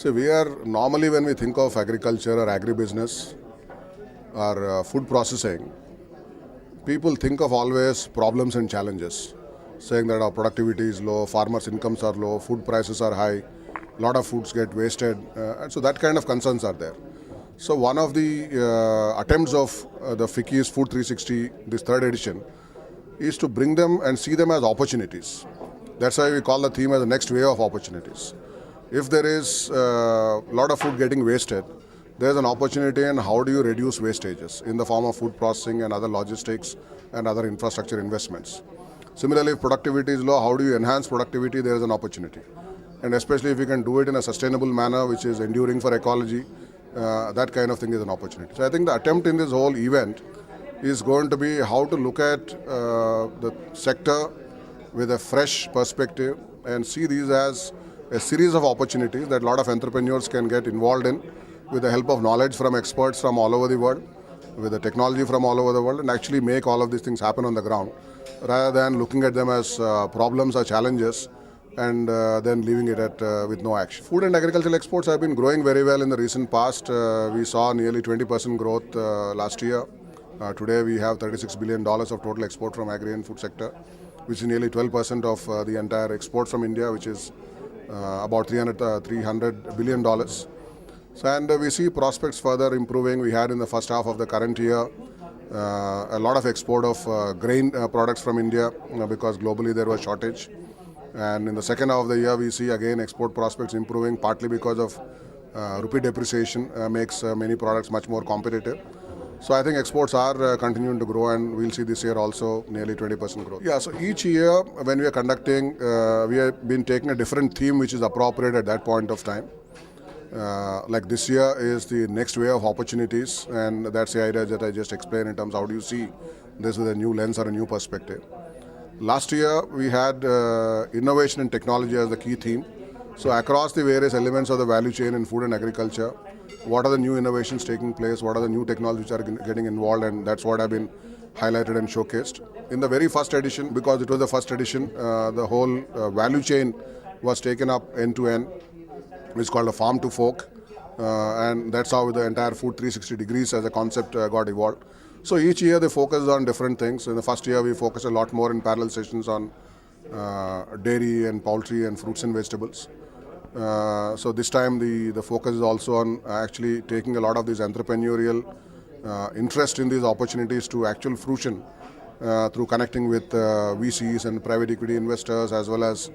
So we are normally, when we think of agriculture or agribusiness or food processing, people think of always problems and challenges, saying that our productivity is low, farmers' incomes are low, food prices are high, a lot of foods get wasted, and so that kind of concerns are there. So one of the attempts of the FICCI's Food 360, this third edition, is to bring them and see them as opportunities. That's why we call the theme as the next wave of opportunities. If there is a lot of food getting wasted, there's an opportunity in how do you reduce wastages in the form of food processing and other logistics and other infrastructure investments. Similarly, if productivity is low, how do you enhance productivity? There is an opportunity. And especially if you can do it in a sustainable manner, which is enduring for ecology, that kind of thing is an opportunity. So I think the attempt in this whole event is going to be how to look at the sector with a fresh perspective and see these as a series of opportunities that a lot of entrepreneurs can get involved in with the help of knowledge from experts from all over the world, with the technology from all over the world, and actually make all of these things happen on the ground rather than looking at them as problems or challenges and then leaving it at with no action. Food and agricultural exports have been growing very well in the recent past. We saw nearly 20% growth last year. Today we have $36 billion of total export from agri and food sector, which is nearly 12% of the entire export from India, which is about $300 billion. So, and we see prospects further improving. We had in the first half of the current year a lot of export of grain products from India because globally there was shortage. And in the second half of the year, we see again export prospects improving, partly because of rupee depreciation makes many products much more competitive. So I think exports are continuing to grow, and we'll see this year also nearly 20% growth. Yeah, so each year when we are conducting, we have been taking a different theme which is appropriate at that point of time. Like this year is the next wave of opportunities, and that's the idea that I just explained in terms of how do you see this with a new lens or a new perspective. Last year we had innovation and technology as the key theme. So across the various elements of the value chain in food and agriculture, what are the new innovations taking place, what are the new technologies which are getting involved, and that's what have been highlighted and showcased. In the very first edition, because it was the first edition, the whole value chain was taken up end to end. It's called a farm to fork, and that's how the entire Food 360 degrees as a concept got evolved. So each year they focus on different things. In the first year we focused a lot more in parallel sessions on dairy and poultry and fruits and vegetables. So this time the focus is also on actually taking a lot of these entrepreneurial interest in these opportunities to actual fruition through connecting with VCs and private equity investors as well as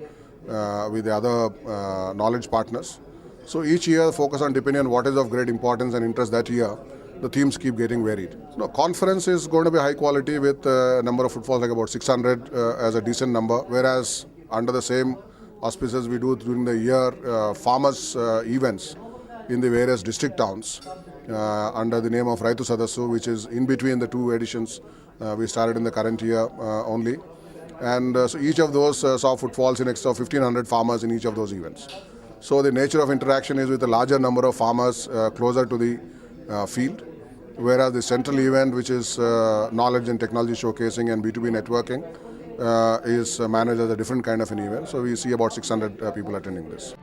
with the other knowledge partners. So each year focus on depending on what is of great importance and interest that year, the themes keep getting varied. So conference is going to be high quality with a number of footfalls like about 600 as a decent number, whereas under the same auspices we do during the year farmers events in the various district towns under the name of Raitu Sadassu, which is in between the two editions. We started in the current year only. And so each of those saw footfalls in excess of 1,500 farmers in each of those events. So the nature of interaction is with a larger number of farmers closer to the field, whereas the central event, which is knowledge and technology showcasing and B2B networking, is managed as a different kind of an event. So we see about 600 people attending this.